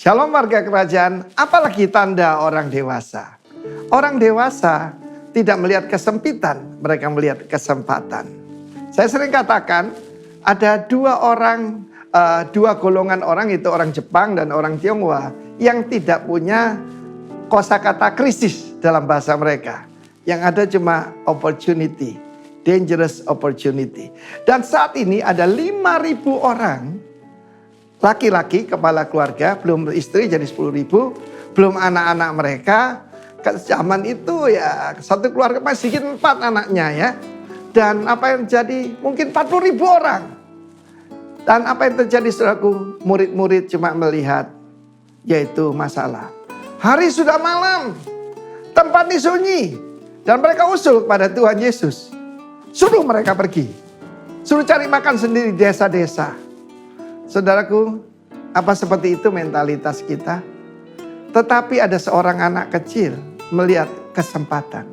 Shalom warga kerajaan, apalagi tanda orang dewasa. Orang dewasa tidak melihat kesempitan, mereka melihat kesempatan. Saya sering katakan ada dua golongan orang, itu orang Jepang dan orang Tionghoa yang tidak punya kosakata krisis dalam bahasa mereka. Yang ada cuma opportunity, dangerous opportunity. Dan saat ini ada 5.000 orang laki-laki kepala keluarga, belum istri jadi 10.000, belum anak-anak mereka. Zaman itu ya satu keluarga masih sedikit 4 anaknya ya. Dan apa yang terjadi mungkin 40.000 orang. Dan apa yang terjadi saudaraku, murid-murid cuma melihat yaitu masalah. Hari sudah malam, tempat ini sunyi. Dan mereka usul kepada Tuhan Yesus. Suruh mereka pergi. Suruh cari makan sendiri di desa-desa. Saudaraku, apa seperti itu mentalitas kita? Tetapi ada seorang anak kecil melihat kesempatan.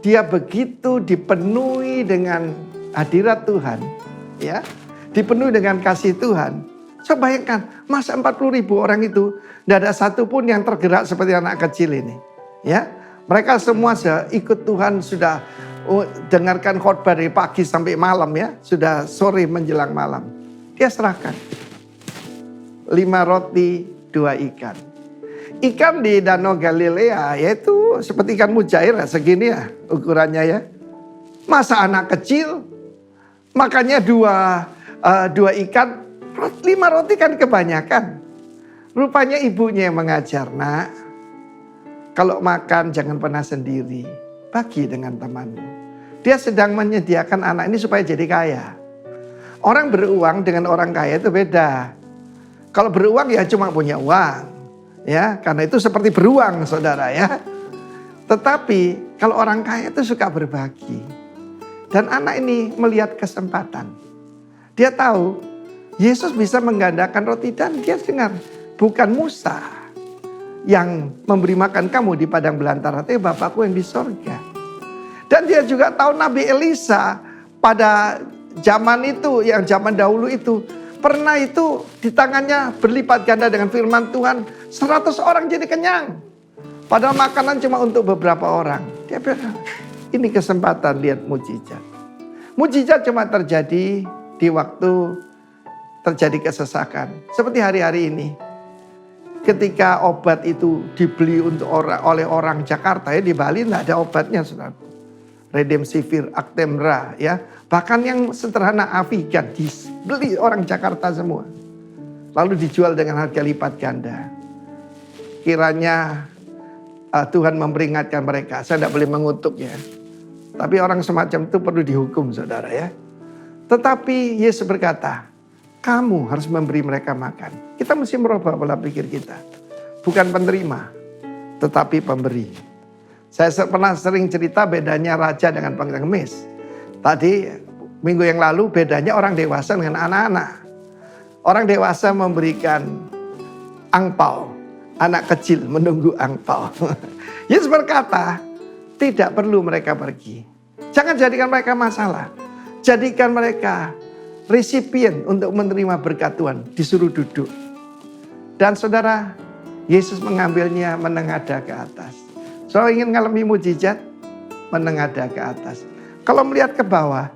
Dia begitu dipenuhi dengan hadirat Tuhan, ya, dipenuhi dengan kasih Tuhan. Coba bayangkan, masa 40.000 orang itu tidak ada satupun yang tergerak seperti anak kecil ini, ya. Mereka semua ikut Tuhan, sudah dengarkan khotbah dari pagi sampai malam ya, sudah sore menjelang malam. Dia serahkan 5 roti 2 ikan. Ikan di Danau Galilea yaitu seperti ikan mujair segini ya ukurannya ya. Masa anak kecil makannya 2 ikan, 5 roti kan kebanyakan. Rupanya ibunya yang mengajar, nak, kalau makan jangan pernah sendiri, bagi dengan temanmu. Dia sedang menyediakan anak ini supaya jadi kaya. Orang beruang dengan orang kaya itu beda. Kalau beruang ya cuma punya uang. Ya, karena itu seperti beruang saudara ya. Tetapi kalau orang kaya itu suka berbagi. Dan anak ini melihat kesempatan. Dia tahu Yesus bisa menggandakan roti dan dia dengar. Bukan Musa yang memberi makan kamu di padang belantara, tapi Bapakku yang di sorga. Dan dia juga tahu Nabi Elisa pada zaman itu, yang zaman dahulu itu, pernah itu di tangannya berlipat ganda dengan firman Tuhan, 100 orang jadi kenyang. Padahal makanan cuma untuk beberapa orang. Dia bilang, ini kesempatan lihat mujizat. Mujizat cuma terjadi di waktu terjadi kesesakan. Seperti hari-hari ini. Ketika obat itu dibeli oleh orang Jakarta ya, di Bali tidak ada obatnya saudara. Remdesivir, Actemra ya. Bahkan yang sederhana Avigan dibeli orang Jakarta semua. Lalu dijual dengan harga lipat ganda. Kiranya Tuhan memperingatkan mereka. Saya tidak boleh mengutuk ya. Tapi orang semacam itu perlu dihukum saudara ya. Tetapi Yesus berkata, kamu harus memberi mereka makan. Kita mesti merubah pola pikir kita. Bukan penerima, tetapi pemberi. Saya pernah sering cerita bedanya raja dengan pengemis. Tadi minggu yang lalu bedanya orang dewasa dengan anak-anak. Orang dewasa memberikan angpau. Anak kecil menunggu angpau. Yesus berkata, tidak perlu mereka pergi. Jangan jadikan mereka masalah. Jadikan mereka resipien untuk menerima berkat Tuhan. Disuruh duduk. Dan saudara, Yesus mengambilnya menengadah ke atas. Saudara ingin mengalami mujizat, menengadah ke atas. Kalau melihat ke bawah,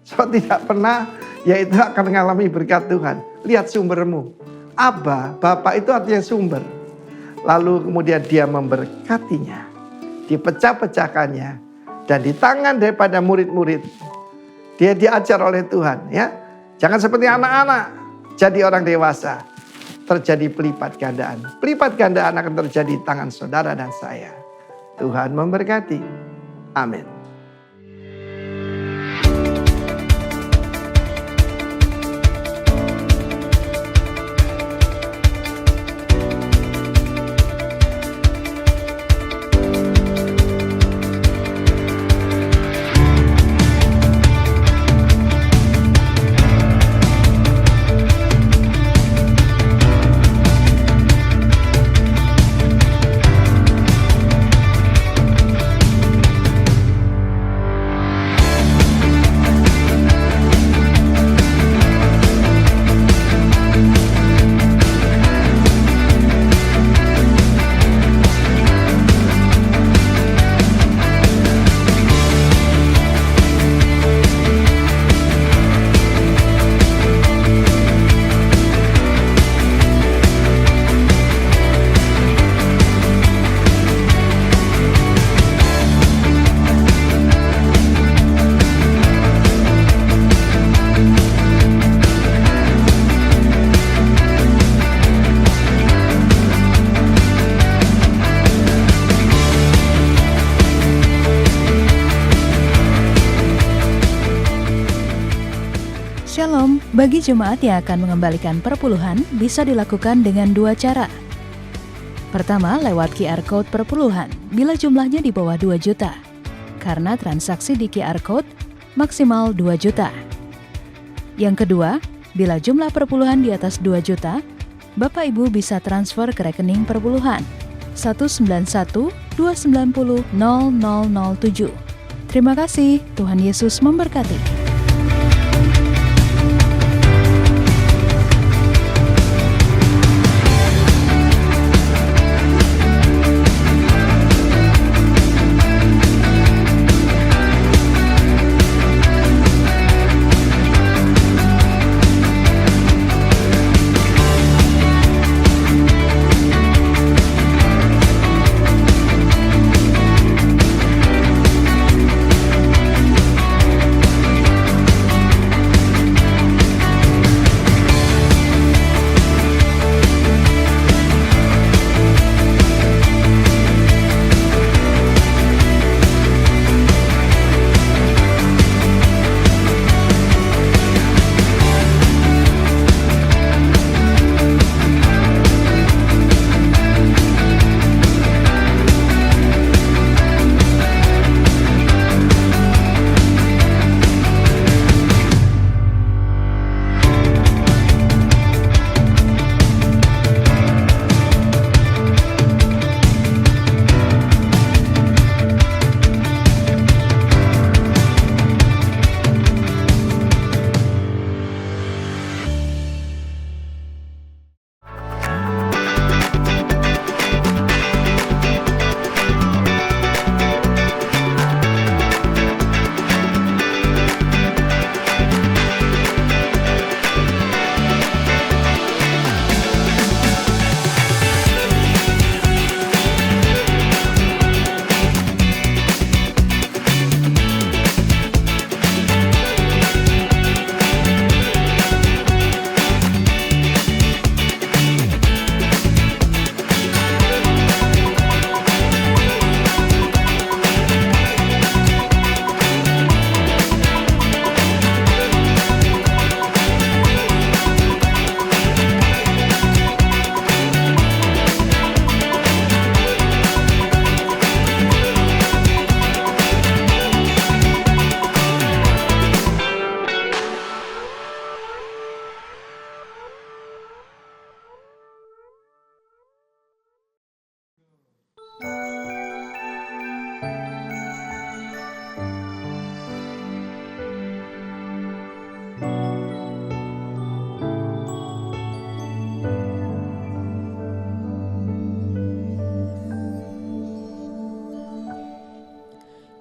saudara tidak pernah, yaitu akan mengalami berkat Tuhan. Lihat sumbermu. Abba, Bapa itu artinya sumber. Lalu kemudian dia memberkatinya. Dipecah-pecahkannya. Dan di tangan daripada murid-murid. Dia diajar oleh Tuhan. Ya, jangan seperti anak-anak. Jadi orang dewasa. Terjadi pelipat gandaan. Pelipat gandaan akan terjadi di tangan saudara dan saya. Tuhan memberkati. Amin. Shalom, bagi jemaat yang akan mengembalikan perpuluhan bisa dilakukan dengan dua cara. Pertama, lewat QR Code perpuluhan bila jumlahnya di bawah 2 juta. Karena transaksi di QR Code maksimal 2 juta. Yang kedua, bila jumlah perpuluhan di atas 2 juta, Bapak Ibu bisa transfer ke rekening perpuluhan 191 290 0007. Terima kasih, Tuhan Yesus memberkati.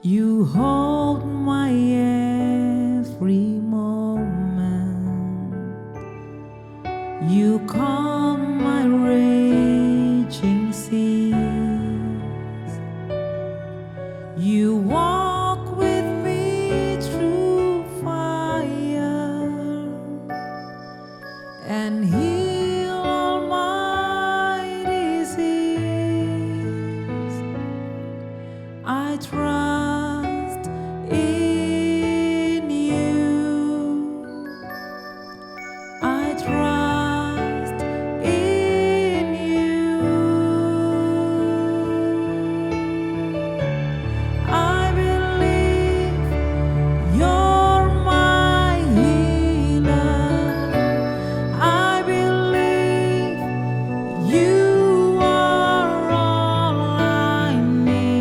You hold my every moment. You calm my raging seas. You walk with me through fire and heal all my disease. I trust in you. I trust in you. I believe you're my healer. I believe you are all I need.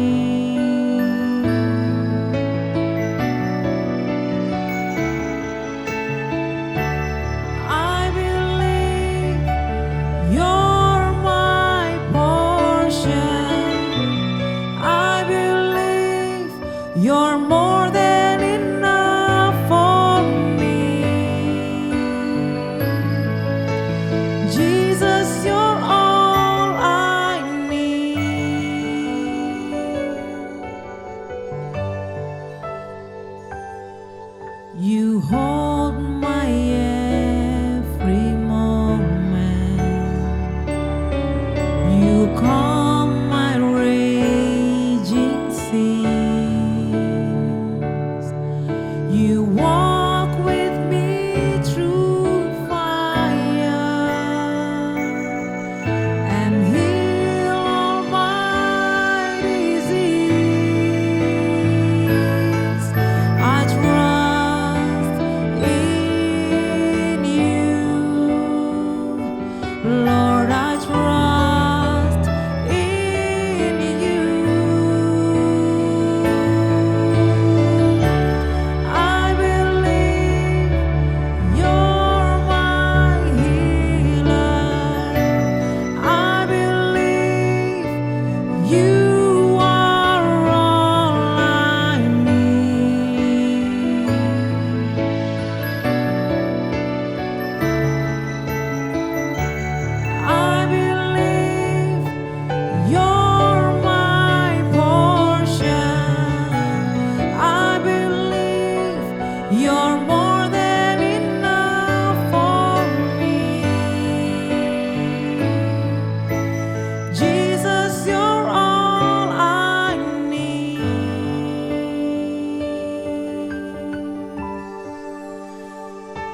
I believe you're my portion. I believe you're more than enough for me. Jesus, you're all I need. You hold my every moment. You calm my raging seas. You walk with me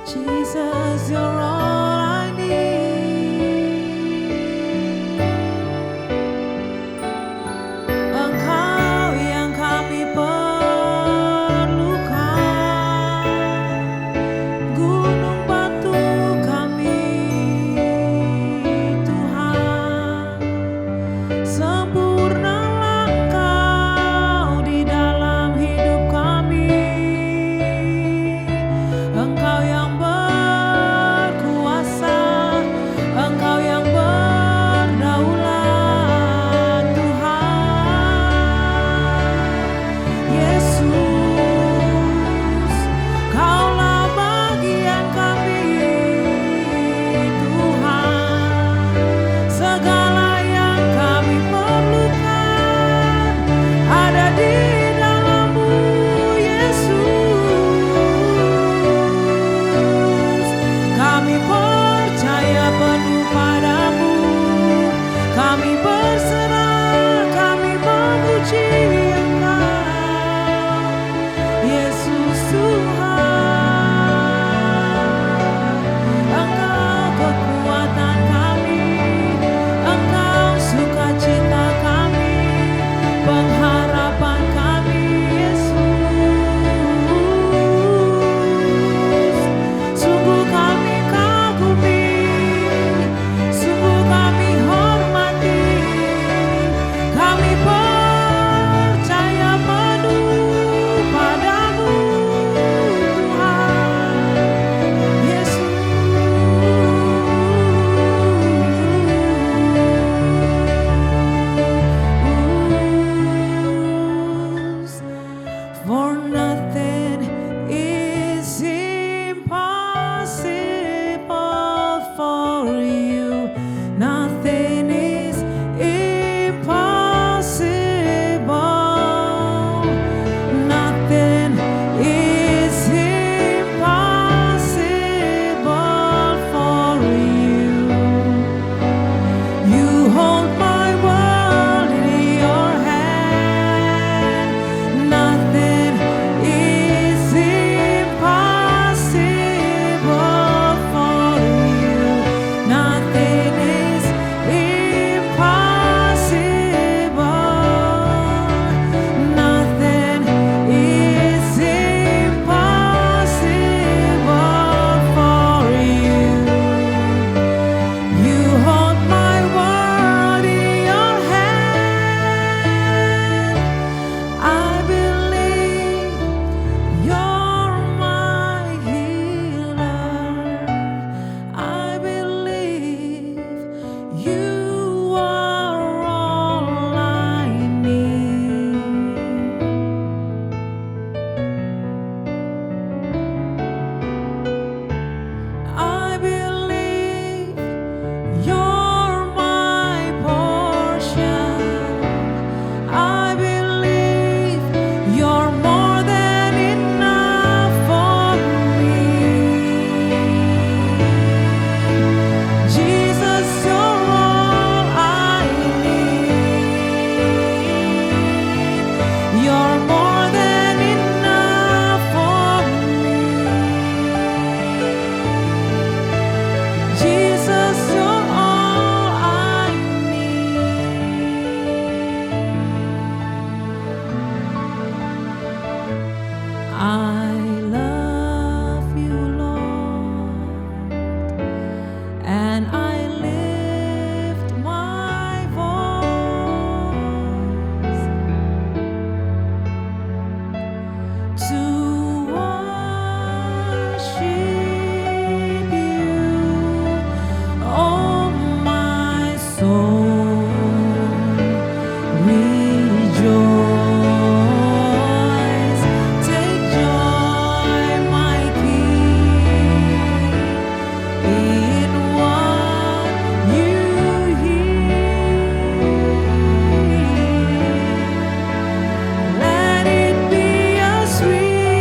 Jesus, you're all I need. Engkau yang kami perlukan, gunung batu kami, Tuhan. Sempurnalah Engkau di dalam hidup kami. Engkau yang berkuasa, Engkau yang berdaulat, Tuhan. Yesus, Kaulah bagian kami, Tuhan. Segala yang kami perlukan ada di dalam-Mu, Yesus. Kami percaya penuh padamu, kami berserah, kami memuji Engkau, Yesus Tuhan. Engkau kekuatan kami, Engkau sukacita kami, pengharapan kami, Yesus. Sungguh kami kagumi, sungguh kami hormati, kami percaya penuh padamu, Tuhan, Yesus. For nothing is impossible for you. Nothing is impossible. Nothing is impossible for you. You hold my world in your hand. Nothing is impossible for you. Nothing is impossible. Nothing is impossible for you. You hold my world in your hand. I believe you're my healer. I believe you are all I need. I believe you're my portion. I believe you're more than enough for me. Jesus, you're all I need. You're more than enough for me. Jesus, you're all I need. I love you, Lord, and I lift my voice to worship you. Oh, my soul, rejoice. Take joy, my King, in what you hear. Let it be a sweet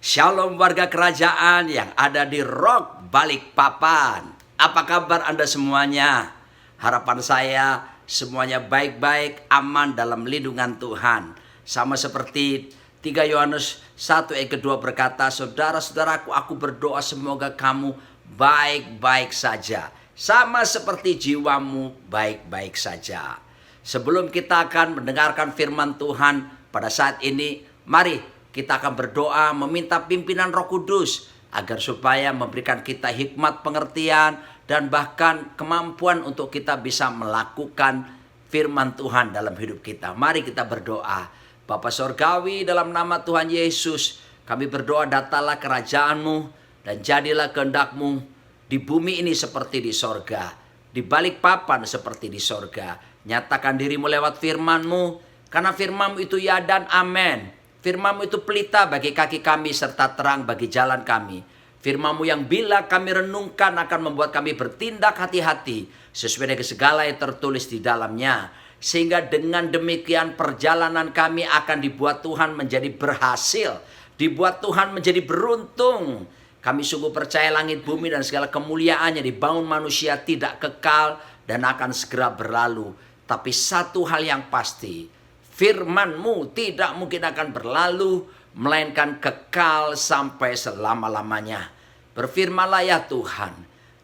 Shalom warga kerajaan yang ada di Rock Balikpapan. Apa kabar Anda semuanya? Harapan saya semuanya baik-baik, aman dalam lindungan Tuhan. Sama seperti 3 Yohanes 1 ayat kedua berkata, saudara-saudaraku, aku berdoa semoga kamu baik-baik saja. Sama seperti jiwamu baik-baik saja. Sebelum kita akan mendengarkan firman Tuhan pada saat ini, mari kita akan berdoa meminta pimpinan Roh Kudus agar supaya memberikan kita hikmat pengertian dan bahkan kemampuan untuk kita bisa melakukan firman Tuhan dalam hidup kita. Mari kita berdoa. Bapa Sorgawi, dalam nama Tuhan Yesus, kami berdoa, datanglah kerajaan-Mu dan jadilah kehendak-Mu di bumi ini seperti di sorga, di Balikpapan seperti di sorga. Nyatakan diri-Mu lewat firman-Mu, karena firman-Mu itu ya dan amin. Firman-Mu itu pelita bagi kaki kami serta terang bagi jalan kami. Firman-Mu yang bila kami renungkan akan membuat kami bertindak hati-hati sesuai dengan segala yang tertulis di dalamnya. Sehingga dengan demikian perjalanan kami akan dibuat Tuhan menjadi berhasil. Dibuat Tuhan menjadi beruntung. Kami sungguh percaya langit bumi dan segala kemuliaannya dibangun manusia tidak kekal dan akan segera berlalu. Tapi satu hal yang pasti, firman-Mu tidak mungkin akan berlalu, melainkan kekal sampai selama-lamanya. Berfirmanlah ya Tuhan.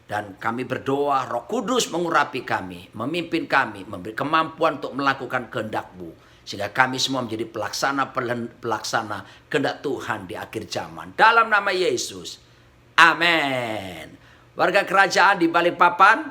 Dan kami berdoa Roh Kudus mengurapi kami, memimpin kami, memberi kemampuan untuk melakukan kehendak-Mu. Sehingga kami semua menjadi pelaksana kehendak Tuhan di akhir zaman. Dalam nama Yesus. Amin. Warga kerajaan di Balikpapan,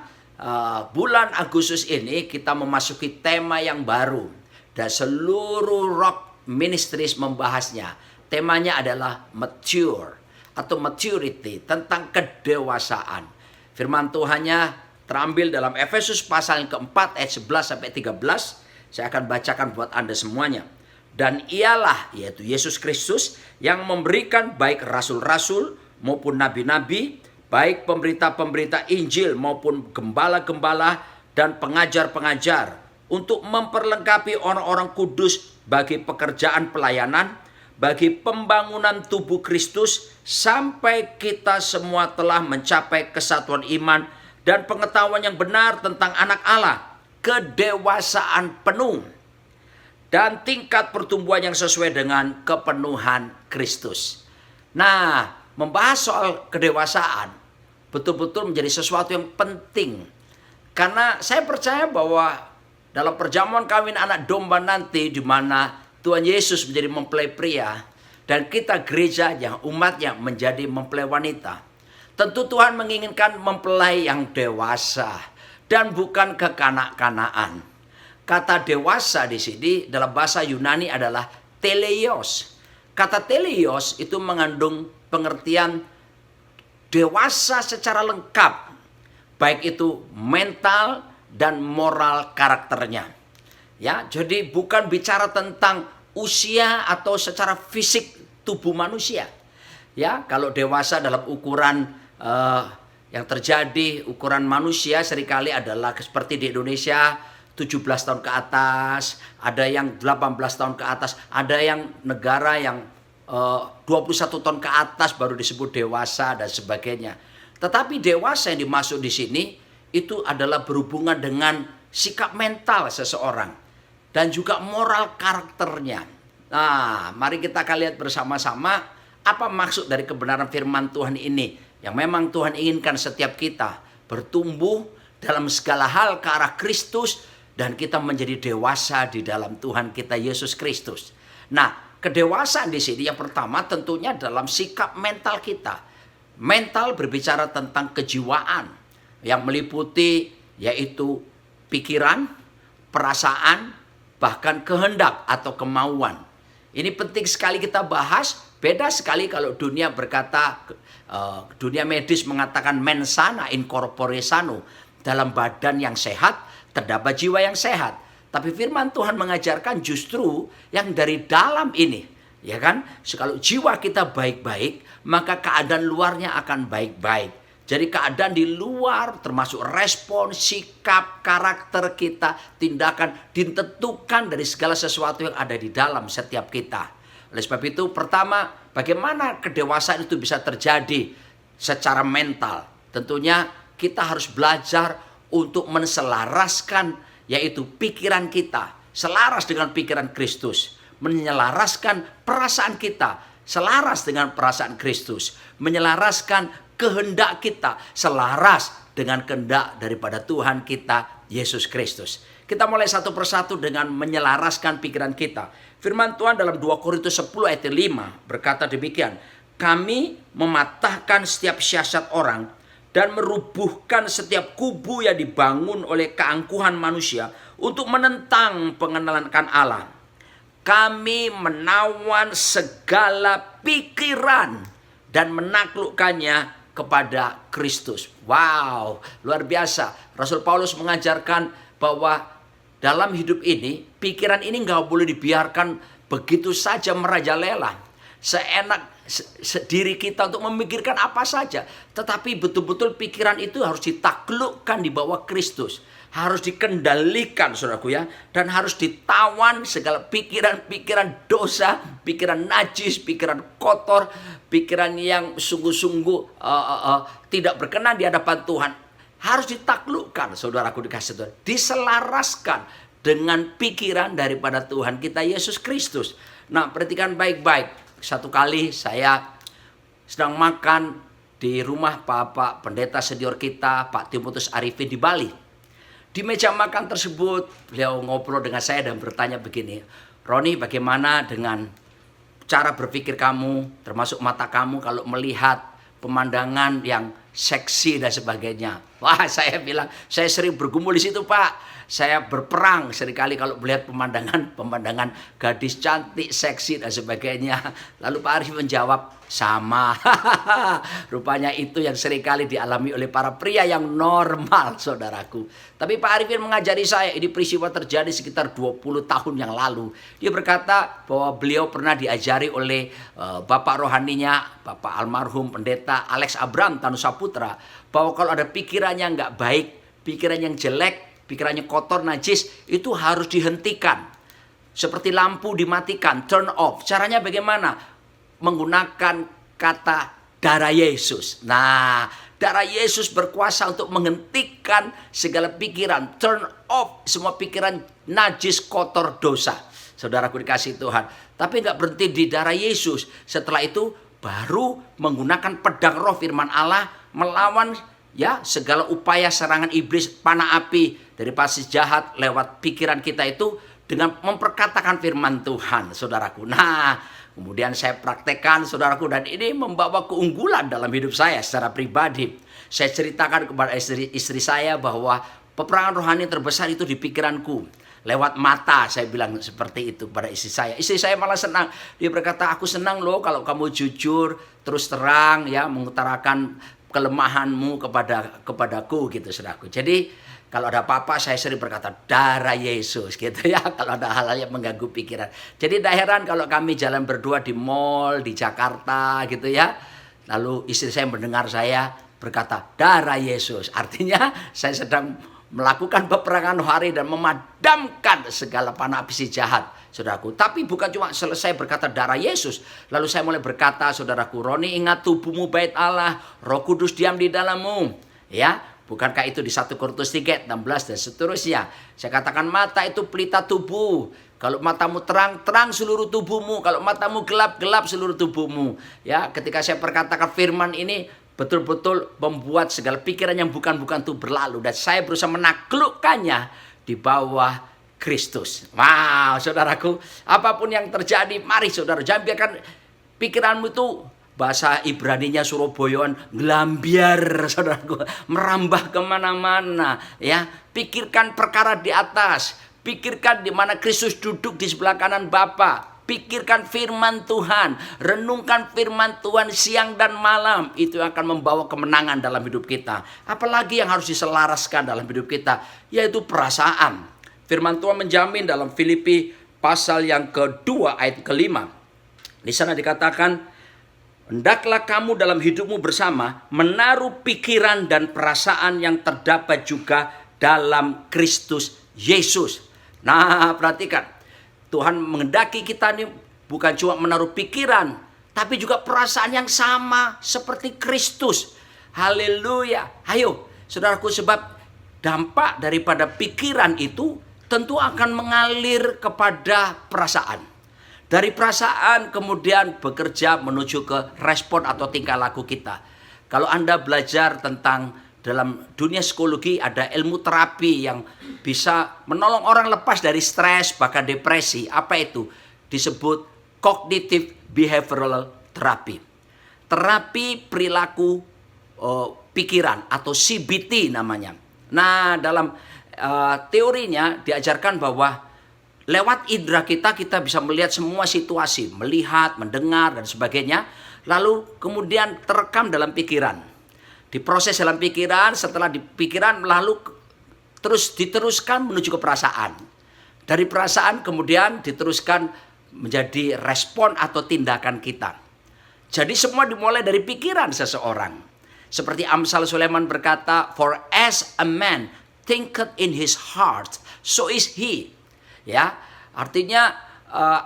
bulan Agustus ini kita memasuki tema yang baru. Dan seluruh Rock Ministries membahasnya. Temanya adalah mature atau maturity, tentang kedewasaan. Firman Tuhannya terambil dalam Efesus pasal yang keempat ayat 11 sampai 13. Saya akan bacakan buat Anda semuanya. Dan ialah, yaitu Yesus Kristus, yang memberikan baik rasul-rasul maupun nabi-nabi, baik pemberita-pemberita Injil maupun gembala-gembala dan pengajar-pengajar, untuk memperlengkapi orang-orang kudus bagi pekerjaan pelayanan, bagi pembangunan tubuh Kristus, sampai kita semua telah mencapai kesatuan iman dan pengetahuan yang benar tentang anak Allah, kedewasaan penuh, dan tingkat pertumbuhan yang sesuai dengan kepenuhan Kristus. Nah, membahas soal kedewasaan betul-betul menjadi sesuatu yang penting. Karena saya percaya bahwa dalam perjamuan kawin anak domba nanti, di mana Tuhan Yesus menjadi mempelai pria dan kita gereja yang umatnya menjadi mempelai wanita. Tentu Tuhan menginginkan mempelai yang dewasa dan bukan kekanak-kanaan. Kata dewasa di sini dalam bahasa Yunani adalah teleios. Kata teleios itu mengandung pengertian dewasa secara lengkap, baik itu mental dan moral karakternya. Ya, jadi bukan bicara tentang usia atau secara fisik tubuh manusia. Ya, kalau dewasa dalam ukuran yang terjadi, ukuran manusia seringkali adalah seperti di Indonesia 17 tahun ke atas, ada yang 18 tahun ke atas, ada yang negara yang 21 tahun ke atas baru disebut dewasa dan sebagainya. Tetapi dewasa yang dimaksud di sini itu adalah berhubungan dengan sikap mental seseorang dan juga moral karakternya. Nah, mari kita akan lihat bersama-sama apa maksud dari kebenaran firman Tuhan ini, yang memang Tuhan inginkan setiap kita bertumbuh dalam segala hal ke arah Kristus dan kita menjadi dewasa di dalam Tuhan kita Yesus Kristus. Nah, kedewasaan di sini yang pertama tentunya dalam sikap mental kita. Mental berbicara tentang kejiwaan yang meliputi yaitu pikiran, perasaan, bahkan kehendak atau kemauan. Ini penting sekali kita bahas. Beda sekali kalau dunia berkata, dunia medis mengatakan mens sana in corpore sano. Dalam badan yang sehat terdapat jiwa yang sehat. Tapi firman Tuhan mengajarkan justru yang dari dalam ini, ya kan? Kalau jiwa kita baik-baik, maka keadaan luarnya akan baik-baik. Jadi keadaan di luar termasuk respon, sikap, karakter kita, tindakan ditentukan dari segala sesuatu yang ada di dalam setiap kita. Oleh sebab itu, pertama, bagaimana kedewasaan itu bisa terjadi secara mental? Tentunya kita harus belajar untuk menselaraskan, yaitu pikiran kita selaras dengan pikiran Kristus, menyelaraskan perasaan kita selaras dengan perasaan Kristus, menyelaraskan kehendak kita selaras dengan kehendak daripada Tuhan kita Yesus Kristus. Kita mulai satu persatu dengan menyelaraskan pikiran kita. Firman Tuhan dalam 2 Korintus 10 ayat 5 berkata demikian, kami mematahkan setiap siasat orang dan merubuhkan setiap kubu yang dibangun oleh keangkuhan manusia untuk menentang pengenalan akan Allah. Kami menawan segala pikiran dan menaklukkannya kepada Kristus. Wow, luar biasa. Rasul Paulus mengajarkan bahwa dalam hidup ini, pikiran ini nggak boleh dibiarkan begitu saja merajalela. Seenak diri kita untuk memikirkan apa saja. Tetapi betul-betul pikiran itu harus ditaklukkan di bawah Kristus. Harus dikendalikan, saudaraku ya. Dan harus ditawan segala pikiran-pikiran dosa, pikiran najis, pikiran kotor, pikiran yang sungguh-sungguh tidak berkenan di hadapan Tuhan. Harus ditaklukkan, saudaraku dikasih Tuhan. Diselaraskan dengan pikiran daripada Tuhan kita Yesus Kristus. Nah, perhatikan baik-baik. Satu kali saya sedang makan di rumah Bapak Pendeta Senior kita, Pak Timotius Arifin di Bali. Di meja makan tersebut, beliau ngobrol dengan saya dan bertanya begini, Roni, bagaimana dengan cara berpikir kamu, termasuk mata kamu kalau melihat pemandangan yang seksi dan sebagainya. Wah, saya bilang, saya sering bergumul di situ, Pak. Saya berperang seringkali kalau melihat pemandangan gadis cantik, seksi dan sebagainya. Lalu Pak Arif menjawab, sama. Rupanya itu yang seringkali dialami oleh para pria yang normal, saudaraku. Tapi Pak Arifin mengajari saya, ini peristiwa terjadi sekitar 20 tahun yang lalu. Dia berkata bahwa beliau pernah diajari oleh bapak rohaninya, Bapak almarhum Pendeta Alex Abraham Tanusa Putra, bahwa kalau ada pikirannya nggak baik, pikiran yang jelek, pikirannya kotor, najis, itu harus dihentikan. Seperti lampu dimatikan, turn off. Caranya bagaimana? Menggunakan kata darah Yesus. Nah, darah Yesus berkuasa untuk menghentikan segala pikiran, turn off semua pikiran najis, kotor, dosa. Saudaraku dikasih Tuhan. Tapi nggak berhenti di darah Yesus. Setelah itu baru menggunakan pedang roh firman Allah melawan ya segala upaya serangan iblis, panah api dari pasir jahat lewat pikiran kita itu dengan memperkatakan firman Tuhan, saudaraku. Nah, kemudian saya praktekkan, saudaraku, dan ini membawa keunggulan dalam hidup saya secara pribadi. Saya ceritakan kepada istri saya bahwa peperangan rohani terbesar itu di pikiranku. Lewat mata, saya bilang seperti itu pada istri saya. Istri saya malah senang. Dia berkata, aku senang loh kalau kamu jujur, terus terang, ya, mengutarakan kelemahanmu kepadaku gitu, saudaraku. Jadi kalau ada apa-apa saya sering berkata darah Yesus gitu ya. Kalau ada hal-hal yang mengganggu pikiran. Jadi tidak heran kalau kami jalan berdua di mall di Jakarta gitu ya. Lalu istri saya mendengar saya berkata darah Yesus. Artinya saya sedang melakukan peperangan rohani dan memadamkan segala panah api si jahat, saudaraku. Tapi bukan cuma selesai berkata darah Yesus, lalu saya mulai berkata, saudaraku, Roni, ingat tubuhmu bait Allah, Roh Kudus diam di dalammu, ya. Bukankah itu di 1 Korintus 3, 16 dan seterusnya. Saya katakan mata itu pelita tubuh. Kalau matamu terang, terang seluruh tubuhmu. Kalau matamu gelap, gelap seluruh tubuhmu. Ya, ketika saya perkatakan firman ini, betul-betul membuat segala pikiran yang bukan-bukan itu berlalu. Dan saya berusaha menaklukkannya di bawah Kristus. Wow, saudaraku, apapun yang terjadi, mari saudara, jangan biarkan pikiranmu itu, bahasa Ibraninya Surabayaan, gelambiar, saudaraku, merambah kemana-mana. Ya, pikirkan perkara di atas, pikirkan di mana Kristus duduk di sebelah kanan Bapa. Pikirkan firman Tuhan, renungkan firman Tuhan siang dan malam. Itu akan membawa kemenangan dalam hidup kita. Apalagi yang harus diselaraskan dalam hidup kita, yaitu perasaan. Firman Tuhan menjamin dalam Filipi pasal yang kedua ayat kelima. Di sana dikatakan, hendaklah kamu dalam hidupmu bersama menaruh pikiran dan perasaan yang terdapat juga dalam Kristus Yesus. Nah, perhatikan. Tuhan menghendaki kita ini bukan cuma menaruh pikiran, tapi juga perasaan yang sama seperti Kristus. Haleluya. Ayo, saudaraku, sebab dampak daripada pikiran itu tentu akan mengalir kepada perasaan. Dari perasaan kemudian bekerja menuju ke respon atau tingkah laku kita. Kalau Anda belajar tentang dalam dunia psikologi, ada ilmu terapi yang bisa menolong orang lepas dari stres bahkan depresi. Apa itu? Disebut cognitive behavioral therapy. Terapi perilaku pikiran atau CBT namanya. Nah, dalam teorinya diajarkan bahwa lewat indera kita bisa melihat semua situasi, melihat, mendengar dan sebagainya, lalu kemudian terekam dalam pikiran. Diproses dalam pikiran, setelah di pikiran lalu terus diteruskan menuju ke perasaan. Dari perasaan kemudian diteruskan menjadi respon atau tindakan kita. Jadi semua dimulai dari pikiran seseorang. Seperti Amsal Sulaiman berkata, "For as a man thinketh in his heart, so is he." Ya, artinya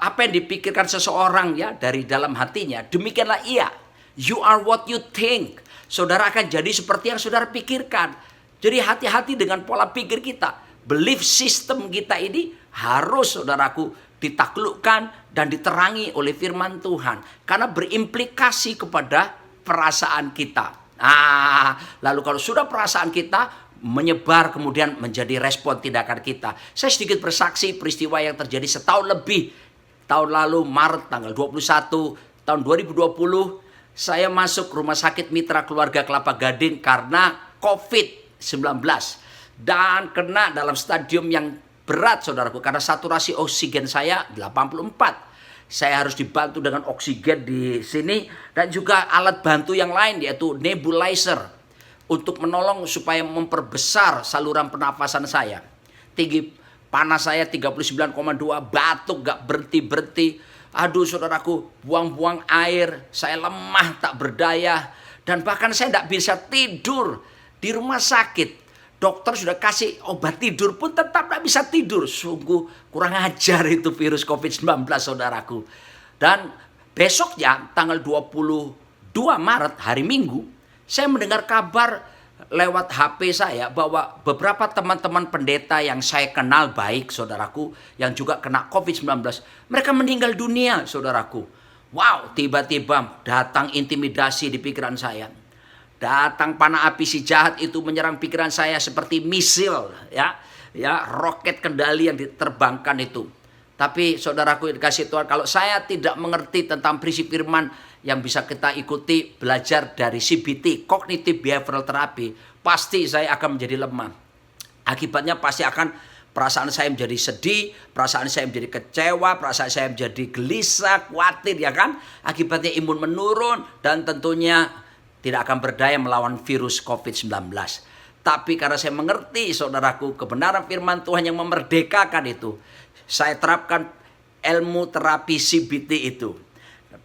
apa yang dipikirkan seseorang ya dari dalam hatinya, demikianlah ia. You are what you think. Saudara akan jadi seperti yang saudara pikirkan. Jadi hati-hati dengan pola pikir kita. Belief system kita ini harus, saudaraku, ditaklukkan dan diterangi oleh firman Tuhan. Karena berimplikasi kepada perasaan kita. Lalu kalau sudah perasaan kita menyebar kemudian menjadi respon tindakan kita. Saya sedikit bersaksi peristiwa yang terjadi setahun lebih. Tahun lalu Maret tanggal 21 tahun 2020. Saya masuk rumah sakit Mitra Keluarga Kelapa Gading karena COVID-19. Dan kena dalam stadium yang berat, saudaraku. Karena saturasi oksigen saya 84. Saya harus dibantu dengan oksigen di sini. Dan juga alat bantu yang lain, yaitu nebulizer. Untuk menolong supaya memperbesar saluran pernafasan saya. Tinggi panas saya 39,2, batuk gak berhenti-berhenti. Aduh, saudaraku, buang-buang air, saya lemah tak berdaya. Dan bahkan saya tidak bisa tidur di rumah sakit. Dokter sudah kasih obat tidur pun tetap tidak bisa tidur. Sungguh kurang ajar itu virus COVID-19, saudaraku. Dan besoknya tanggal 22 Maret, hari Minggu, saya mendengar kabar lewat HP saya bahwa beberapa teman-teman pendeta yang saya kenal baik, saudaraku, yang juga kena COVID-19, mereka meninggal dunia, saudaraku. Wow, tiba-tiba datang intimidasi di pikiran saya. Datang panah api si jahat itu menyerang pikiran saya seperti misil, ya, roket kendali yang diterbangkan itu. Tapi saudaraku dikasih Tuhan, kalau saya tidak mengerti tentang prinsip firman yang bisa kita ikuti, belajar dari CBT, Cognitive Behavioral Therapy, pasti saya akan menjadi lemah. Akibatnya pasti akan perasaan saya menjadi sedih, perasaan saya menjadi kecewa, perasaan saya menjadi gelisah, khawatir, ya kan? Akibatnya imun menurun dan tentunya tidak akan berdaya melawan virus COVID-19. Tapi karena saya mengerti, saudaraku, kebenaran firman Tuhan yang memerdekakan itu, saya terapkan ilmu terapi CBT itu.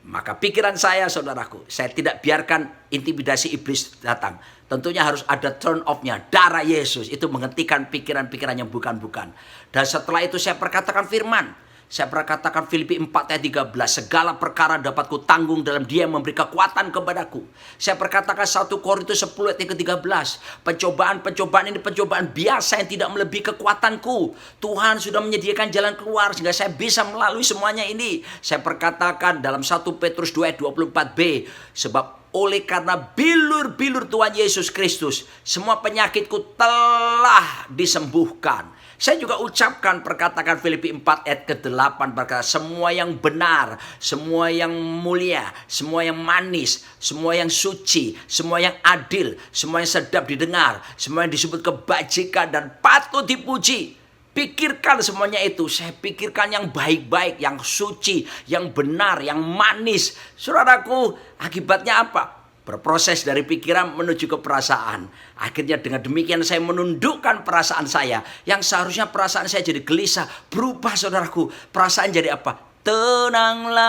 Maka pikiran saya, saudaraku, saya tidak biarkan intimidasi iblis datang. Tentunya harus ada turn off-nya. Darah Yesus itu menghentikan pikiran-pikiran yang bukan-bukan. Dan setelah itu saya perkatakan firman. Saya perkatakan Filipi 4 ayat 13. Segala perkara dapat kutanggung dalam Dia yang memberi kekuatan kepadaku. Saya perkatakan 1 Korintus 10 ayat 13. Pencobaan-pencobaan ini pencobaan biasa yang tidak melebihi kekuatanku. Tuhan sudah menyediakan jalan keluar sehingga saya bisa melalui semuanya ini. Saya perkatakan dalam 1 Petrus 2 ayat 24b. Sebab oleh karena bilur-bilur Tuhan Yesus Kristus, semua penyakitku telah disembuhkan. Saya juga ucapkan perkatakan Filipi 4 ayat ke-8 berkata, semua yang benar, semua yang mulia, semua yang manis, semua yang suci, semua yang adil, semua yang sedap didengar, semua yang disebut kebajikan dan patut dipuji. Pikirkan semuanya itu. Saya pikirkan yang baik-baik, yang suci, yang benar, yang manis. Saudaraku, akibatnya apa? Berproses dari pikiran menuju ke perasaan. Akhirnya dengan demikian saya menundukkan perasaan saya. Yang seharusnya perasaan saya jadi gelisah. Berubah, saudaraku. Perasaan jadi apa? Tenanglah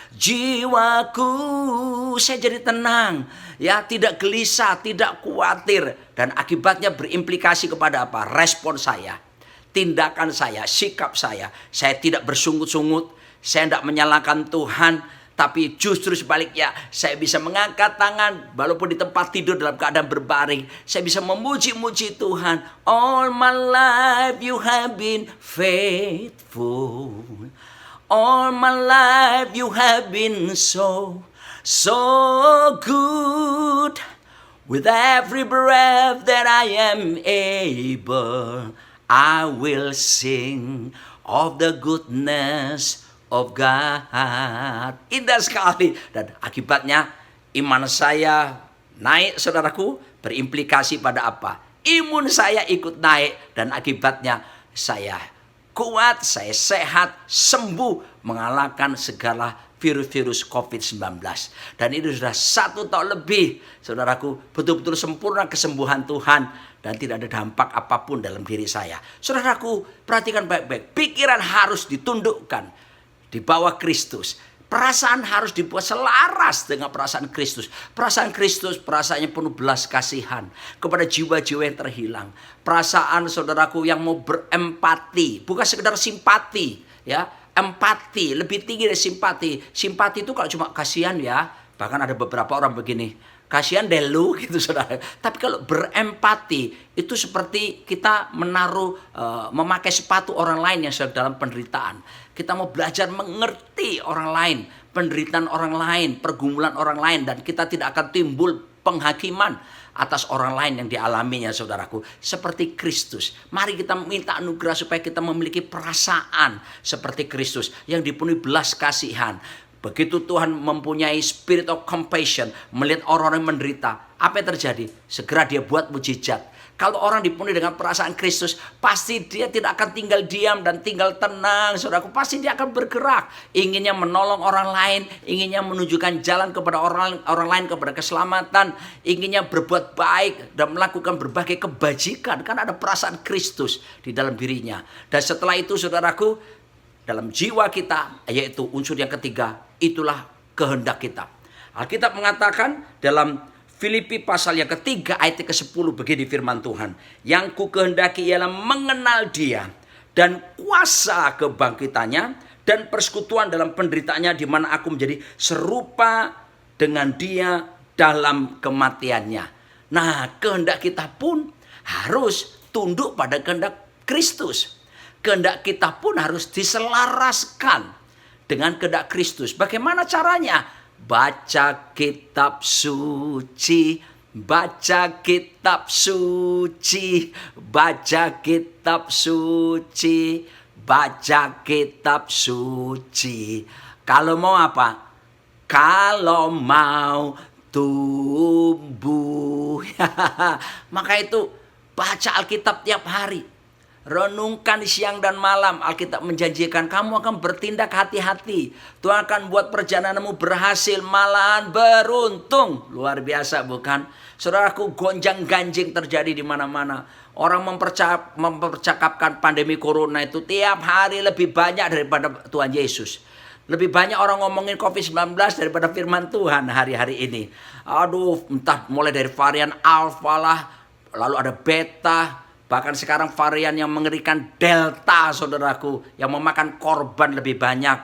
jiwaku. Saya jadi tenang. Ya, tidak gelisah, tidak khawatir. Dan akibatnya berimplikasi kepada apa? Respon saya. Tindakan saya, sikap saya. Saya tidak bersungut-sungut. Saya tidak menyalahkan Tuhan, tapi justru sebaliknya, saya bisa mengangkat tangan walaupun di tempat tidur dalam keadaan berbaring. Saya bisa memuji-muji Tuhan. All my life you have been faithful. All my life you have been so good. With every breath that I am able, I will sing of the goodness of God. Indah sekali. Dan akibatnya iman saya naik, saudaraku, berimplikasi pada apa? Imun saya ikut naik, dan akibatnya saya kuat, saya sehat, sembuh, mengalahkan segala virus-virus COVID-19. Dan itu sudah 1 tahun lebih, saudaraku, betul-betul sempurna kesembuhan Tuhan, dan tidak ada dampak apapun dalam diri saya. Saudaraku, perhatikan baik-baik. Pikiran harus ditundukkan di bawah Kristus. Perasaan harus dibuat selaras dengan perasaan Kristus. Perasaan Kristus, perasaannya penuh belas kasihan kepada jiwa-jiwa yang terhilang. Perasaan, saudaraku, yang mau berempati, bukan sekedar simpati, ya. Empati lebih tinggi dari simpati. Simpati itu kalau cuma kasihan, ya. Bahkan ada beberapa orang begini, kasihan deh lu, gitu, saudara. Tapi kalau berempati itu seperti kita memakai sepatu orang lain yang sedang dalam penderitaan. Kita mau belajar mengerti orang lain, penderitaan orang lain, pergumulan orang lain, dan kita tidak akan timbul penghakiman atas orang lain yang dialaminya, saudaraku. Seperti Kristus. Mari kita minta anugerah supaya kita memiliki perasaan seperti Kristus yang dipenuhi belas kasihan. Begitu Tuhan mempunyai spirit of compassion, melihat orang-orang yang menderita, apa yang terjadi? Segera dia buat mujizat. Kalau orang dipenuhi dengan perasaan Kristus, pasti dia tidak akan tinggal diam dan tinggal tenang, saudaraku. Pasti dia akan bergerak, inginnya menolong orang lain, inginnya menunjukkan jalan kepada orang lain, kepada keselamatan, inginnya berbuat baik dan melakukan berbagai kebajikan, karena ada perasaan Kristus di dalam dirinya. Dan setelah itu, saudaraku, dalam jiwa kita, yaitu unsur yang ketiga, itulah kehendak kita. Alkitab mengatakan dalam Filipi pasal yang ketiga ayat ke-10, begini firman Tuhan. Yang ku kehendaki ialah mengenal Dia dan kuasa kebangkitannya dan persekutuan dalam penderitaannya, di mana aku menjadi serupa dengan Dia dalam kematiannya. Nah, kehendak kita pun harus tunduk pada kehendak Kristus. Kehendak kita pun harus diselaraskan dengan kehendak Kristus. Bagaimana caranya? Baca kitab suci, baca kitab suci, baca kitab suci, baca kitab suci. Kalau mau apa? Kalau mau tumbuh. Maka itu baca Alkitab tiap hari. Renungkan siang dan malam. Alkitab menjanjikan kamu akan bertindak hati-hati. Tuhan akan buat perjalananmu berhasil, malahan beruntung. Luar biasa, bukan? Saudaraku, gonjang-ganjing terjadi di mana-mana. Orang mempercakapkan pandemi corona itu tiap hari lebih banyak daripada Tuhan Yesus. Lebih banyak orang ngomongin COVID-19 daripada firman Tuhan hari-hari ini. Aduh, entah mulai dari varian Alpha lah, lalu ada Beta, bahkan sekarang varian yang mengerikan Delta, saudaraku, yang memakan korban lebih banyak.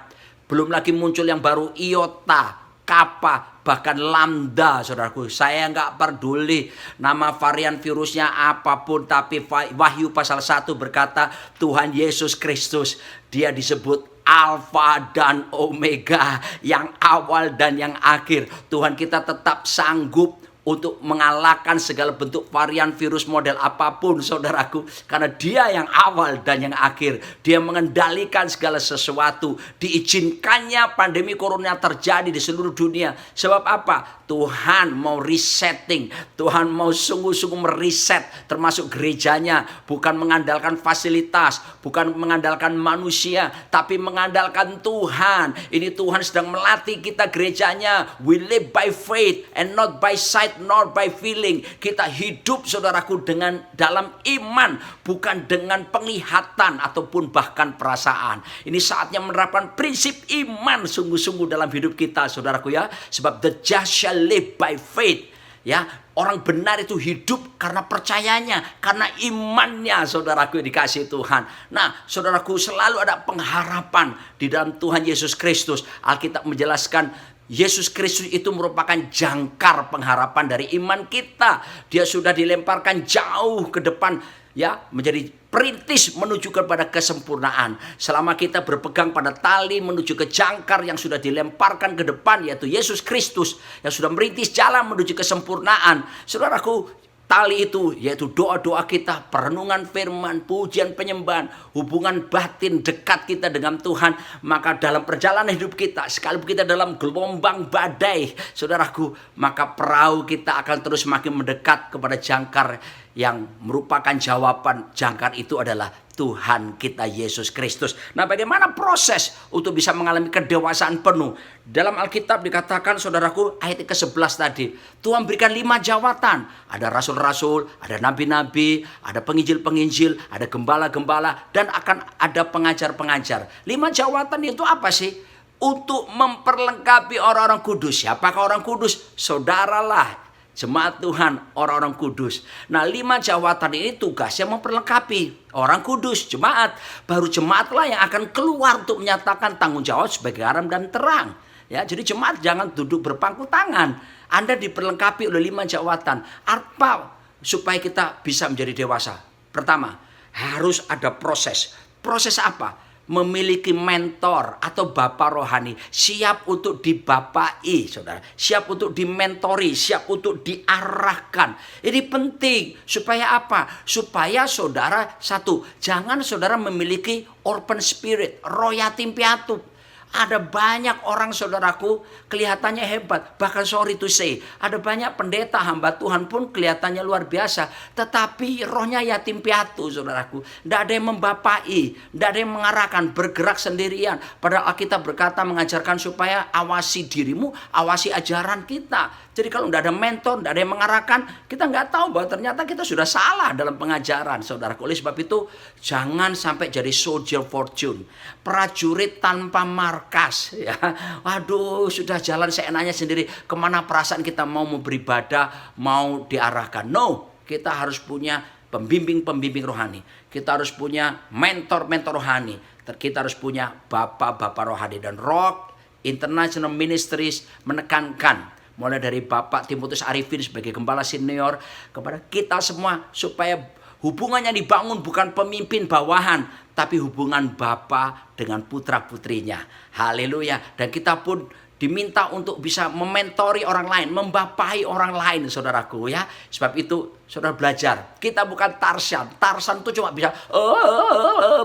Belum lagi muncul yang baru Iota, Kappa, bahkan Lambda, saudaraku. Saya nggak peduli nama varian virusnya apapun, tapi Wahyu pasal 1 berkata Tuhan Yesus Kristus, Dia disebut Alfa dan Omega, yang awal dan yang akhir. Tuhan kita tetap sanggup untuk mengalahkan segala bentuk varian virus model apapun, saudaraku. Karena Dia yang awal dan yang akhir. Dia mengendalikan segala sesuatu. Diizinkannya pandemi corona terjadi di seluruh dunia. Sebab apa? Tuhan mau resetting. Tuhan mau sungguh-sungguh mereset termasuk gerejanya. Bukan mengandalkan fasilitas, bukan mengandalkan manusia, tapi mengandalkan Tuhan. Ini Tuhan sedang melatih kita gerejanya. We live by faith and not by sight nor by feeling. Kita hidup, saudaraku, dengan dalam iman, bukan dengan penglihatan ataupun bahkan perasaan. Ini saatnya menerapkan prinsip iman sungguh-sungguh dalam hidup kita, saudaraku, ya. Sebab the just shall live by faith. Ya, Orang benar itu hidup karena percayanya, karena imannya, saudaraku yang dikasihi Tuhan. Nah, saudaraku, selalu ada pengharapan di dalam Tuhan Yesus Kristus. Alkitab menjelaskan Yesus Kristus itu merupakan jangkar pengharapan dari iman kita. Dia sudah dilemparkan jauh ke depan, ya, menjadi perintis menuju kepada kesempurnaan. Selama kita berpegang pada tali menuju ke jangkar yang sudah dilemparkan ke depan, yaitu Yesus Kristus yang sudah merintis jalan menuju kesempurnaan. Saudaraku, tali itu yaitu doa-doa kita, perenungan firman, pujian penyembahan, hubungan batin dekat kita dengan Tuhan. Maka dalam perjalanan hidup kita, sekalipun kita dalam gelombang badai, saudaraku, maka perahu kita akan terus semakin mendekat kepada jangkar yang merupakan jawaban. Jangkar itu adalah Tuhan kita Yesus Kristus. Nah, bagaimana proses untuk bisa mengalami kedewasaan penuh? Dalam Alkitab dikatakan, saudaraku, ayat ke-11 tadi, Tuhan berikan 5 jawatan. Ada rasul-rasul, ada nabi-nabi, ada penginjil-penginjil, ada gembala-gembala, dan akan ada pengajar-pengajar. 5 jawatan itu apa sih? Untuk memperlengkapi orang-orang kudus. Siapakah orang kudus? Saudaralah, jemaat Tuhan, orang-orang kudus. Nah, 5 jawatan ini tugasnya memperlengkapi orang kudus, jemaat. Baru jemaatlah yang akan keluar untuk menyatakan tanggung jawab sebagai garam dan terang. Ya, jadi jemaat jangan duduk berpangku tangan. Anda diperlengkapi oleh 5 jawatan. Apa supaya kita bisa menjadi dewasa? Pertama, harus ada proses. Proses apa? Memiliki mentor atau bapak rohani, siap untuk dibapai, saudara, siap untuk dimentori, siap untuk diarahkan. Ini penting supaya apa? Supaya saudara, satu, jangan saudara memiliki orphan spirit, roh yatim piatu. Ada banyak orang, saudaraku, kelihatannya hebat. Bahkan sorry to say, ada banyak pendeta hamba Tuhan pun kelihatannya luar biasa. Tetapi rohnya yatim piatu, saudaraku. Tidak ada yang membapai, tidak ada yang mengarahkan, bergerak sendirian. Padahal Alkitab berkata mengajarkan supaya awasi dirimu, awasi ajaran kita. Jadi kalau tidak ada mentor, tidak ada yang mengarahkan, kita nggak tahu bahwa ternyata kita sudah salah dalam pengajaran, saudaraku. Oleh sebab itu, jangan sampai jadi soldier fortune, prajurit tanpa markas. Ya, waduh, sudah jalan seenaknya sendiri. Kemana perasaan kita mau beribadah, mau diarahkan? No, kita harus punya pembimbing-pembimbing rohani. Kita harus punya mentor-mentor rohani. Kita harus punya bapak-bapak rohani. Dan Rock International Ministries menekankan, mulai dari Bapak Timotius Arifin sebagai gembala senior kepada kita semua, supaya hubungannya dibangun bukan pemimpin bawahan, tapi hubungan Bapa dengan putra-putrinya. Haleluya. Dan kita pun diminta untuk bisa mementori orang lain, membapai orang lain, saudaraku, ya. Sebab itu saudara belajar, kita bukan Tarsan. Tarsan itu cuma bisa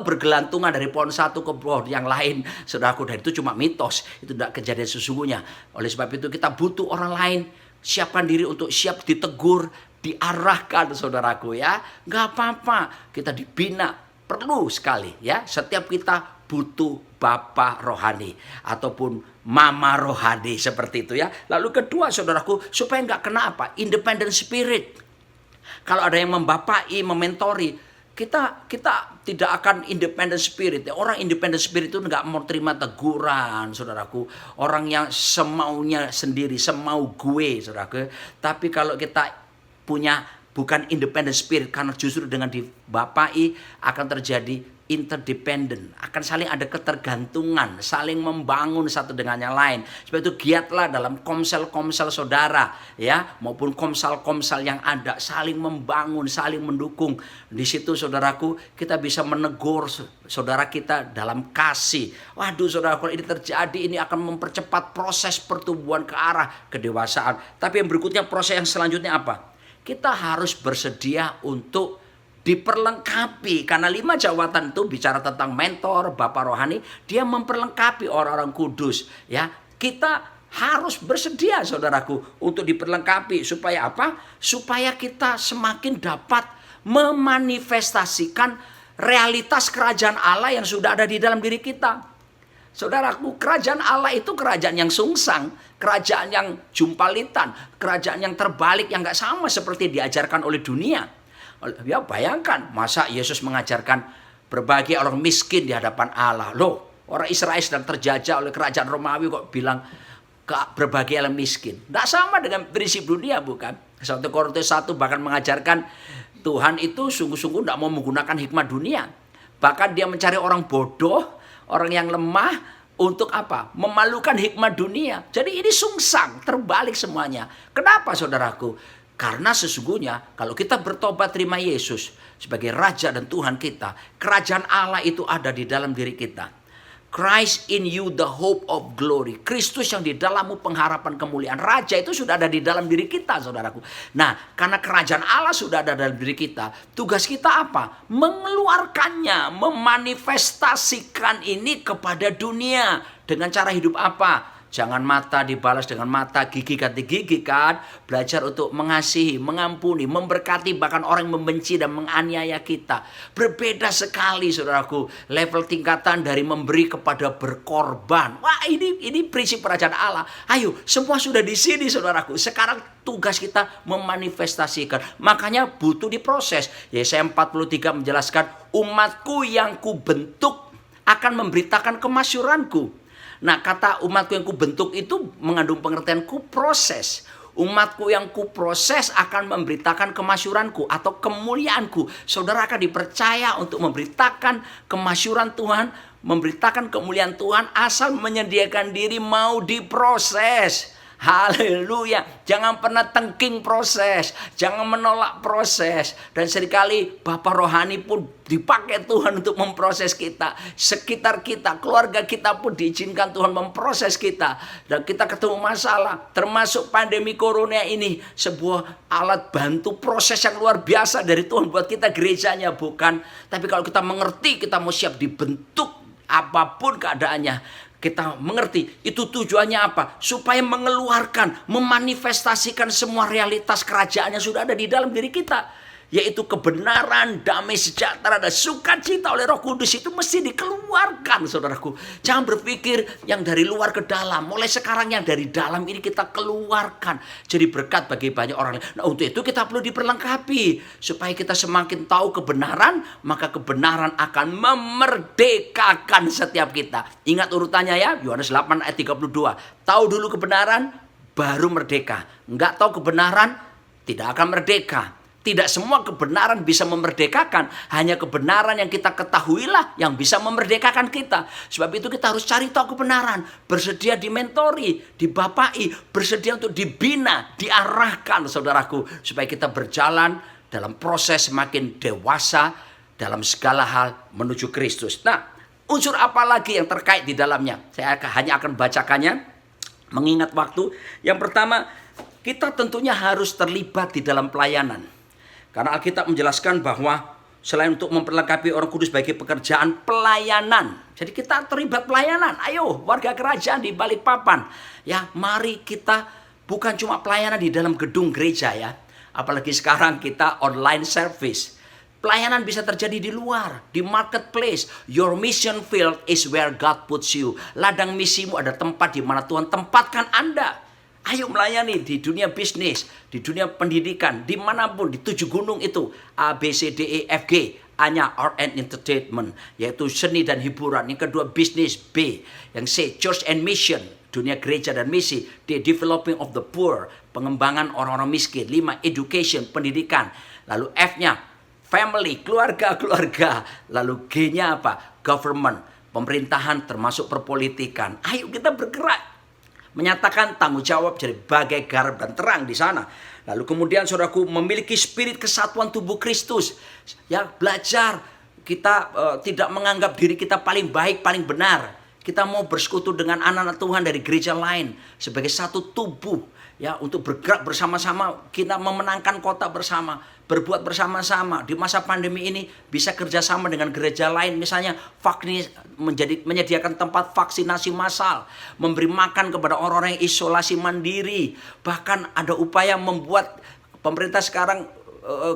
bergelantungan dari pohon satu ke pohon yang lain, saudaraku. Dan itu cuma mitos, itu tidak kejadian sesungguhnya. Oleh sebab itu kita butuh orang lain. Siapkan diri untuk siap ditegur, diarahkan, saudaraku, ya. Gak apa-apa, kita dibina, perlu sekali, ya. Setiap kita butuh bapak rohani ataupun mama rohani, seperti itu, ya. Lalu kedua, saudaraku, supaya nggak kena apa? Independent spirit. Kalau ada yang membapai, mementori, kita tidak akan independent spirit. Orang independent spirit itu nggak mau terima teguran, saudaraku. Orang yang semaunya sendiri, semau gue, saudaraku. Tapi kalau kita punya bukan independent spirit, karena justru dengan dibapai akan terjadi interdependent, akan saling ada ketergantungan, saling membangun satu dengan yang lain. Sebab itu giatlah dalam komsel-komsel saudara, ya, maupun komsel-komsel yang ada, saling membangun, saling mendukung. Di situ, saudaraku, kita bisa menegur saudara kita dalam kasih. Waduh, saudara, kalau ini terjadi, ini akan mempercepat proses pertumbuhan ke arah kedewasaan. Tapi yang berikutnya, proses yang selanjutnya apa? Kita harus bersedia untuk diperlengkapi, karena 5 jawatan itu bicara tentang mentor, bapak rohani, dia memperlengkapi orang-orang kudus, ya. Kita harus bersedia, saudaraku, untuk diperlengkapi supaya apa? Supaya kita semakin dapat memanifestasikan realitas kerajaan Allah yang sudah ada di dalam diri kita. Saudaraku, kerajaan Allah itu kerajaan yang sungsang, kerajaan yang jumpalitan, kerajaan yang terbalik, yang gak sama seperti diajarkan oleh dunia. Ya, bayangkan, masa Yesus mengajarkan berbagi orang miskin di hadapan Allah? Loh, orang Israel sedang terjajah oleh kerajaan Romawi kok bilang berbagi orang miskin? Tidak sama dengan prinsip dunia, bukan? 1 Korintus 1 bahkan mengajarkan Tuhan itu sungguh-sungguh tidak mau menggunakan hikmat dunia. Bahkan dia mencari orang bodoh, orang yang lemah, untuk apa? Memalukan hikmat dunia. Jadi ini sungsang, terbalik semuanya. Kenapa saudaraku? Karena sesungguhnya kalau kita bertobat terima Yesus sebagai Raja dan Tuhan kita, kerajaan Allah itu ada di dalam diri kita. Christ in you the hope of glory. Kristus yang di dalammu pengharapan kemuliaan. Raja itu sudah ada di dalam diri kita, saudaraku. Nah, karena kerajaan Allah sudah ada dalam diri kita, tugas kita apa? Mengeluarkannya, memanifestasikan ini kepada dunia. Dengan cara hidup apa? Jangan mata dibalas dengan mata, gigi ganti gigi kan. Belajar untuk mengasihi, mengampuni, memberkati bahkan orang yang membenci dan menganiaya kita. Berbeda sekali saudaraku. Level tingkatan dari memberi kepada berkorban. Wah ini prinsip kerajaan Allah. Ayo semua sudah di sini saudaraku. Sekarang tugas kita memanifestasikan. Makanya butuh diproses. Yesaya 43 menjelaskan, umatku yang kubentuk akan memberitakan kemasyuranku. Nah, kata umatku yang kubentuk itu mengandung pengertian kuproses. Umatku yang kuproses akan memberitakan kemasyuranku atau kemuliaanku. Saudara akan dipercaya untuk memberitakan kemasyuran Tuhan, memberitakan kemuliaan Tuhan asal menyediakan diri mau diproses. Haleluya. Jangan pernah tengking proses. Jangan menolak proses. Dan seringkali Bapak rohani pun dipakai Tuhan untuk memproses kita. Sekitar kita, keluarga kita pun diizinkan Tuhan memproses kita. Dan kita ketemu masalah. Termasuk pandemi corona ini. Sebuah alat bantu proses yang luar biasa dari Tuhan buat kita gerejanya. Bukan. Tapi kalau kita mengerti, kita mau siap dibentuk apapun keadaannya. Kita mengerti itu tujuannya apa? Supaya mengeluarkan, memanifestasikan semua realitas kerajaan yang sudah ada di dalam diri kita. Yaitu kebenaran, damai sejahtera, dan sukacita oleh Roh Kudus itu mesti dikeluarkan saudaraku. Jangan berpikir yang dari luar ke dalam. Mulai sekarang yang dari dalam ini kita keluarkan. Jadi berkat bagi banyak orang. Nah untuk itu kita perlu diperlengkapi. Supaya kita semakin tahu kebenaran, maka kebenaran akan memerdekakan setiap kita. Ingat urutannya ya, Yohanes 8 ayat 32. Tahu dulu kebenaran, baru merdeka. Enggak tahu kebenaran, tidak akan merdeka. Tidak semua kebenaran bisa memerdekakan. Hanya kebenaran yang kita ketahuilah yang bisa memerdekakan kita. Sebab itu kita harus cari tahu kebenaran. Bersedia dimentori, dibapai. Bersedia untuk dibina, diarahkan saudaraku. Supaya kita berjalan dalam proses semakin dewasa dalam segala hal menuju Kristus. Nah, unsur apa lagi yang terkait di dalamnya? Saya hanya akan bacakannya mengingat waktu. Yang pertama, kita tentunya harus terlibat di dalam pelayanan. Karena Alkitab menjelaskan bahwa selain untuk memperlengkapi orang kudus bagi pekerjaan pelayanan. Jadi kita terlibat pelayanan. Ayo warga kerajaan di Balikpapan. Ya mari kita bukan cuma pelayanan di dalam gedung gereja ya. Apalagi sekarang kita online service. Pelayanan bisa terjadi di luar, di marketplace. Your mission field is where God puts you. Ladang misimu ada tempat di mana Tuhan tempatkan Anda. Ayo melayani di dunia bisnis, di dunia pendidikan, dimanapun, di 7 gunung itu. A, B, C, D, E, F, G. A-nya art and entertainment, yaitu seni dan hiburan. Yang kedua bisnis, B. Yang C, church and mission, dunia gereja dan misi. D, developing of the poor, pengembangan orang-orang miskin. 5, education, pendidikan. Lalu F-nya, family, keluarga. Lalu G-nya apa? Government, pemerintahan termasuk perpolitikan. Ayo kita bergerak. Menyatakan tanggung jawab jadi bagai garam dan terang di sana. Lalu kemudian saudaraku memiliki spirit kesatuan tubuh Kristus. Ya belajar kita tidak menganggap diri kita paling baik, paling benar. Kita mau bersekutu dengan anak-anak Tuhan dari gereja lain sebagai satu tubuh. Ya untuk bergerak bersama-sama, kita memenangkan kota bersama, berbuat bersama-sama. Di masa pandemi ini bisa kerjasama dengan gereja lain, misalnya menyediakan tempat vaksinasi massal, memberi makan kepada orang-orang yang isolasi mandiri. Bahkan ada upaya membuat pemerintah sekarang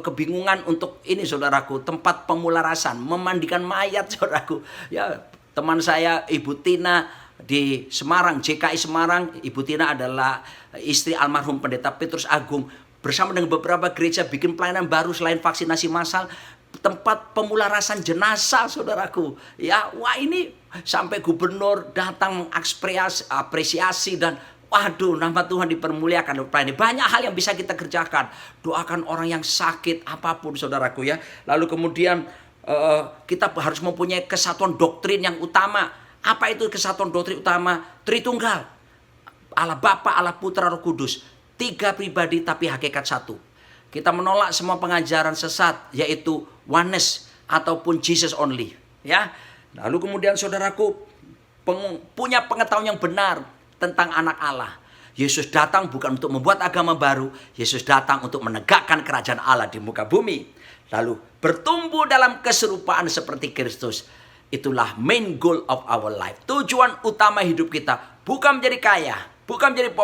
kebingungan untuk ini saudaraku, tempat pemularasan, memandikan mayat saudaraku. Ya teman saya Ibu Tina di Semarang, JKI Semarang, Ibu Tina adalah istri almarhum Pendeta Petrus Agung. Bersama dengan beberapa gereja bikin pelayanan baru selain vaksinasi massal, tempat pemularasan jenazah saudaraku. Ya, wah ini sampai gubernur datang mengapresiasi dan Waduh, nama Tuhan dipermuliakan. Banyak hal yang bisa kita kerjakan. Doakan orang yang sakit, apapun saudaraku ya. Lalu kemudian kita harus mempunyai kesatuan doktrin yang utama. Apa itu kesatuan doktrin utama? Tritunggal. Allah Bapa, Allah Putra, Roh Kudus. 3 pribadi tapi hakikat satu. Kita menolak semua pengajaran sesat, yaitu oneness ataupun Jesus only. Ya. Lalu kemudian saudaraku punya pengetahuan yang benar tentang anak Allah. Yesus datang bukan untuk membuat agama baru. Yesus datang untuk menegakkan kerajaan Allah di muka bumi. Lalu bertumbuh dalam keserupaan seperti Kristus. Itulah main goal of our life. Tujuan utama hidup kita bukan menjadi kaya, bukan menjadi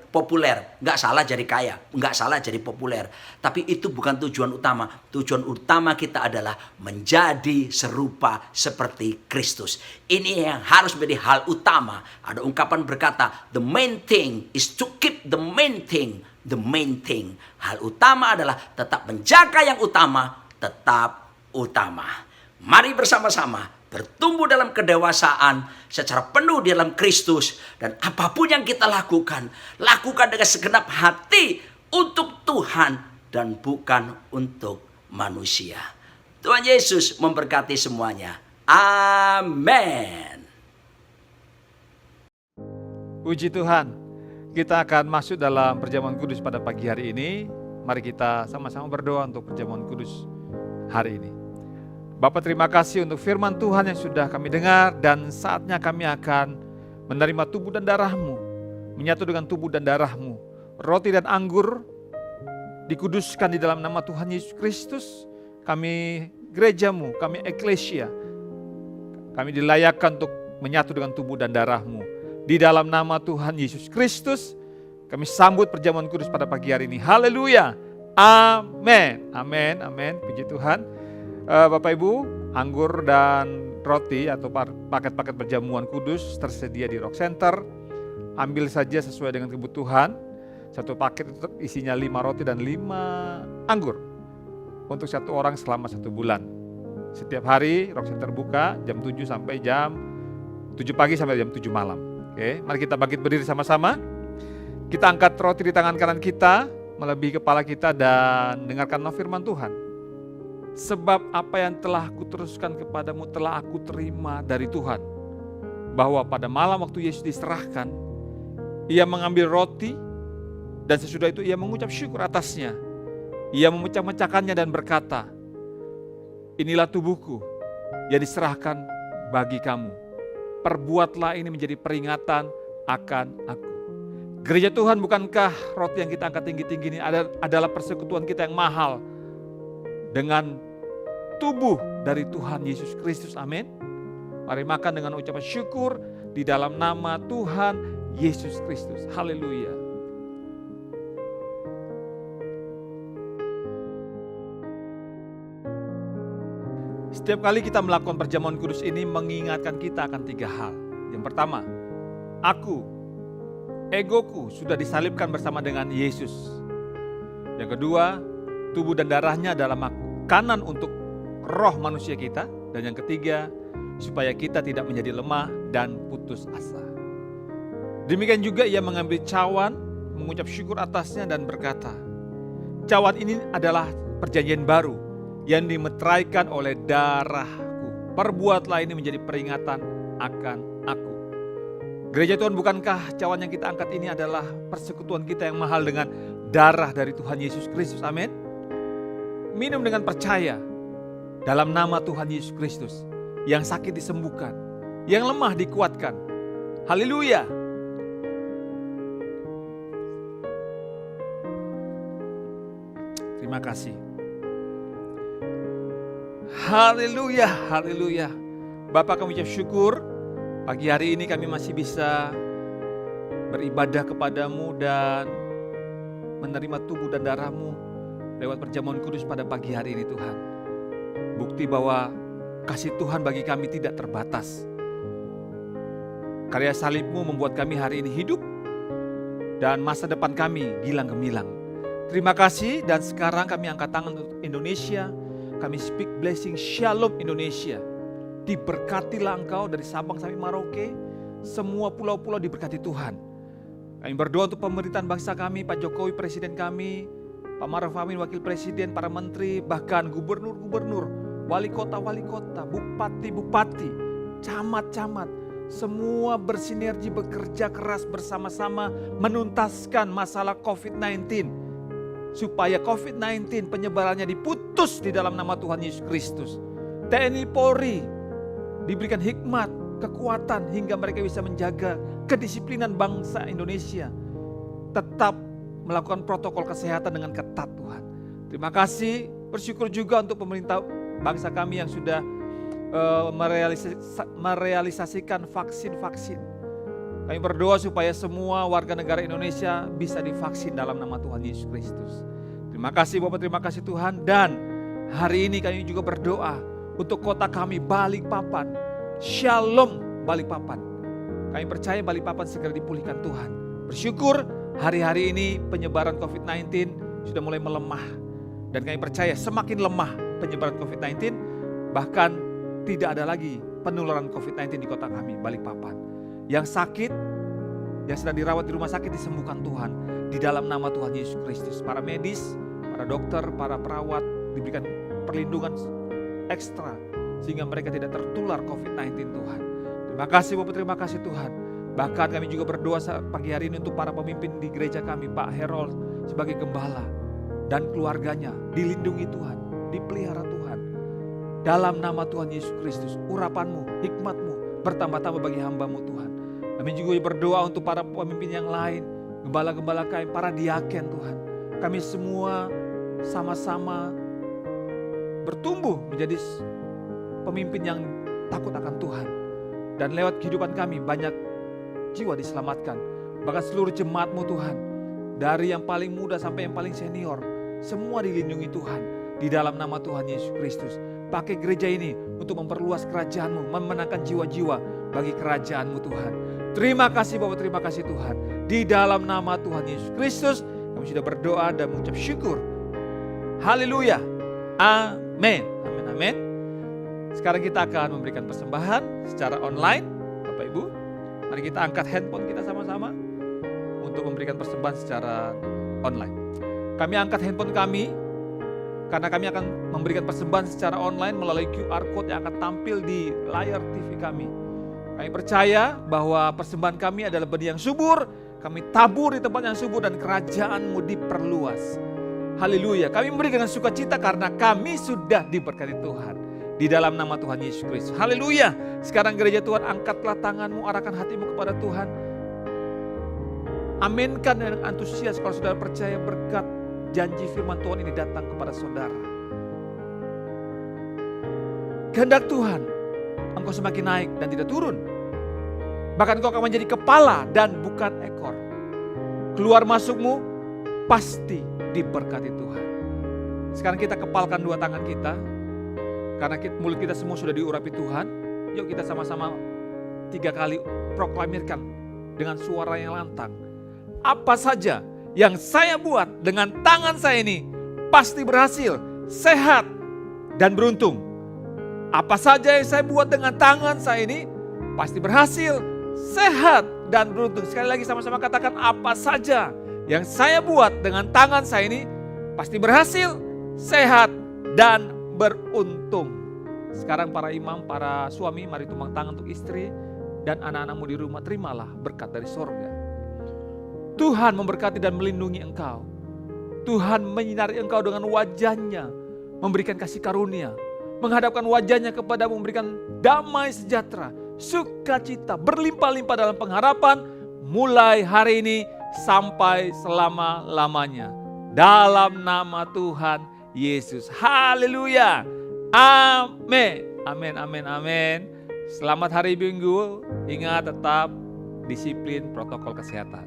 populer. Nggak salah jadi kaya, nggak salah jadi populer. Tapi itu bukan tujuan utama. Tujuan utama kita adalah menjadi serupa seperti Kristus. Ini yang harus menjadi hal utama. Ada ungkapan berkata, the main thing is to keep the main thing. The main thing. Hal utama adalah tetap menjaga yang utama, tetap utama. Mari bersama-sama bertumbuh dalam kedewasaan secara penuh di dalam Kristus. Dan apapun yang kita lakukan, lakukan dengan segenap hati untuk Tuhan dan bukan untuk manusia. Tuhan Yesus memberkati semuanya. Amin. Puji Tuhan. Kita akan masuk dalam perjamuan kudus pada pagi hari ini. Mari kita sama-sama berdoa untuk perjamuan kudus hari ini. Bapa, terima kasih untuk firman Tuhan yang sudah kami dengar, dan saatnya kami akan menerima tubuh dan darah-Mu, menyatu dengan tubuh dan darah-Mu. Roti dan anggur dikuduskan di dalam nama Tuhan Yesus Kristus. Kami gereja-Mu, kami eklesia, kami dilayakkan untuk menyatu dengan tubuh dan darah-Mu. Di dalam nama Tuhan Yesus Kristus, kami sambut perjamuan kudus pada pagi hari ini. Haleluya. Amin. Amin. Amin. Puji Tuhan. Bapak Ibu, anggur dan roti atau paket-paket perjamuan kudus tersedia di Rock Center. Ambil saja sesuai dengan kebutuhan. Satu paket itu isinya 5 roti dan 5 anggur. Untuk 1 orang selama 1 bulan. Setiap hari Rock Center buka jam 7 sampai jam 7 pagi sampai jam 7 malam. Oke, mari kita bangkit berdiri sama-sama. Kita angkat roti di tangan kanan kita, melebihi kepala kita, dan dengarkan firman Tuhan. Sebab apa yang telah kuteruskan kepadamu telah aku terima dari Tuhan. Bahwa pada malam waktu Yesus diserahkan, ia mengambil roti, dan sesudah itu ia mengucap syukur atasnya. Ia memecah-mecahkannya dan berkata, inilah tubuhku yang diserahkan bagi kamu. Perbuatlah ini menjadi peringatan akan aku. Gereja Tuhan, bukankah roti yang kita angkat tinggi-tinggi ini adalah persekutuan kita yang mahal dengan tubuh dari Tuhan Yesus Kristus. Amin. Mari makan dengan ucapan syukur di dalam nama Tuhan Yesus Kristus. Haleluya. Setiap kali kita melakukan perjamuan kudus ini mengingatkan kita akan 3 hal. Yang pertama, egoku sudah disalibkan bersama dengan Yesus. Yang kedua, tubuh dan darahnya adalah makanan untuk roh manusia kita. Dan yang ketiga, supaya kita tidak menjadi lemah dan putus asa. Demikian juga ia mengambil cawan, mengucap syukur atasnya dan berkata, cawan ini adalah perjanjian baru yang dimeteraikan oleh darahku. Perbuatlah ini menjadi peringatan akan aku. Gereja Tuhan, bukankah cawan yang kita angkat ini adalah persekutuan kita yang mahal dengan darah dari Tuhan Yesus Kristus? Amin. Minum dengan percaya dalam nama Tuhan Yesus Kristus. Yang sakit disembuhkan, yang lemah dikuatkan. Haleluya. Terima kasih. Haleluya, haleluya. Bapak, kami ucap syukur pagi hari ini kami masih bisa beribadah kepadamu dan menerima tubuh dan darahmu lewat perjamuan kudus pada pagi hari ini Tuhan. Bukti bahwa kasih Tuhan bagi kami tidak terbatas. Karya salibmu membuat kami hari ini hidup dan masa depan kami gilang gemilang. Terima kasih, dan sekarang kami angkat tangan untuk Indonesia. Kami speak blessing shalom Indonesia. Diberkatilah engkau dari Sabang sampai Merauke. Semua pulau-pulau diberkati Tuhan. Kami berdoa untuk pemerintahan bangsa kami, Pak Jokowi Presiden kami, Pak Maruf Amin Wakil Presiden, para menteri, bahkan gubernur-gubernur, wali kota, bupati-bupati, camat-camat, semua bersinergi bekerja keras bersama-sama menuntaskan masalah COVID-19. Supaya COVID-19 penyebarannya diputus di dalam nama Tuhan Yesus Kristus. TNI Polri diberikan hikmat, kekuatan hingga mereka bisa menjaga kedisiplinan bangsa Indonesia. Tetap melakukan protokol kesehatan dengan ketat Tuhan. Terima kasih, bersyukur juga untuk pemerintah bangsa kami yang sudah merealisasikan vaksin-vaksin. Kami berdoa supaya semua warga negara Indonesia bisa divaksin dalam nama Tuhan Yesus Kristus. Terima kasih Bapak, terima kasih Tuhan. Dan hari ini kami juga berdoa untuk kota kami Balikpapan. Shalom Balikpapan. Kami percaya Balikpapan segera dipulihkan Tuhan. Bersyukur hari-hari ini penyebaran COVID-19 sudah mulai melemah. Dan kami percaya semakin lemah penyebaran COVID-19, bahkan tidak ada lagi penularan COVID-19 di kota kami, Balikpapan. Yang sakit, yang sedang dirawat di rumah sakit disembuhkan Tuhan. Di dalam nama Tuhan Yesus Kristus. Para medis, para dokter, para perawat diberikan perlindungan ekstra. Sehingga mereka tidak tertular COVID-19 Tuhan. Terima kasih Bapak, terima kasih Tuhan. Bahkan kami juga berdoa pagi hari ini untuk para pemimpin di gereja kami, Pak Herold sebagai gembala. Dan keluarganya dilindungi Tuhan, dipelihara Tuhan. Dalam nama Tuhan Yesus Kristus, urapan-Mu, hikmat-Mu bertambah-tambah bagi hamba-Mu Tuhan. Kami juga berdoa untuk para pemimpin yang lain, gembala-gembala kami, para diaken Tuhan. Kami semua sama-sama bertumbuh menjadi pemimpin yang takut akan Tuhan. Dan lewat kehidupan kami banyak jiwa diselamatkan. Bahkan seluruh jemaat-Mu Tuhan, dari yang paling muda sampai yang paling senior, semua dilindungi Tuhan. Di dalam nama Tuhan Yesus Kristus. Pakai gereja ini untuk memperluas kerajaan-Mu, memenangkan jiwa-jiwa bagi kerajaan-Mu Tuhan. Terima kasih Bapak, terima kasih Tuhan. Di dalam nama Tuhan Yesus Kristus, kami sudah berdoa dan mengucap syukur. Haleluya. Amin. Amin, amin. Sekarang kita akan memberikan persembahan secara online. Bapak Ibu, mari kita angkat handphone kita sama-sama untuk memberikan persembahan secara online. Kami angkat handphone kami, karena kami akan memberikan persembahan secara online melalui QR Code yang akan tampil di layar TV kami. Kami percaya bahwa persembahan kami adalah benih yang subur, kami tabur di tempat yang subur dan kerajaan-Mu diperluas. Haleluya, kami memberi dengan sukacita karena kami sudah diberkati Tuhan. Di dalam nama Tuhan Yesus Kristus. Haleluya, sekarang gereja Tuhan, angkatlah tanganmu, arahkan hatimu kepada Tuhan. Aminkan dengan antusias kalau saudara percaya berkat janji firman Tuhan ini datang kepada saudara. Kehendak Tuhan, engkau semakin naik dan tidak turun. Bahkan engkau akan menjadi kepala dan bukan ekor. Keluar masukmu pasti diberkati Tuhan. Sekarang kita kepalkan dua tangan kita. Karena mulut kita semua sudah diurapi Tuhan. Yuk kita sama-sama 3 kali proklamirkan dengan suara yang lantang. Apa saja yang saya buat dengan tangan saya ini pasti berhasil, sehat, dan beruntung. Apa saja yang saya buat dengan tangan saya ini pasti berhasil, sehat, dan beruntung. Sekali lagi sama-sama katakan, apa saja yang saya buat dengan tangan saya ini pasti berhasil, sehat, dan beruntung. Sekarang para imam, para suami, mari tumpang tangan untuk istri dan anak-anakmu di rumah. Terimalah berkat dari sorga. Tuhan memberkati dan melindungi engkau. Tuhan menyinari engkau dengan wajahnya, memberikan kasih karunia, menghadapkan wajahnya kepadamu, memberikan damai sejahtera, sukacita, berlimpah-limpah dalam pengharapan, mulai hari ini sampai selama-lamanya. Dalam nama Tuhan Yesus. Haleluya. Amin. Amin, amin, amin. Selamat hari Minggu. Ingat tetap disiplin protokol kesehatan.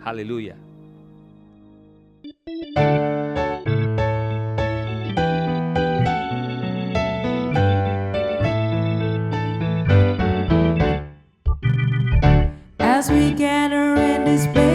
Haleluya. As we gather in this place.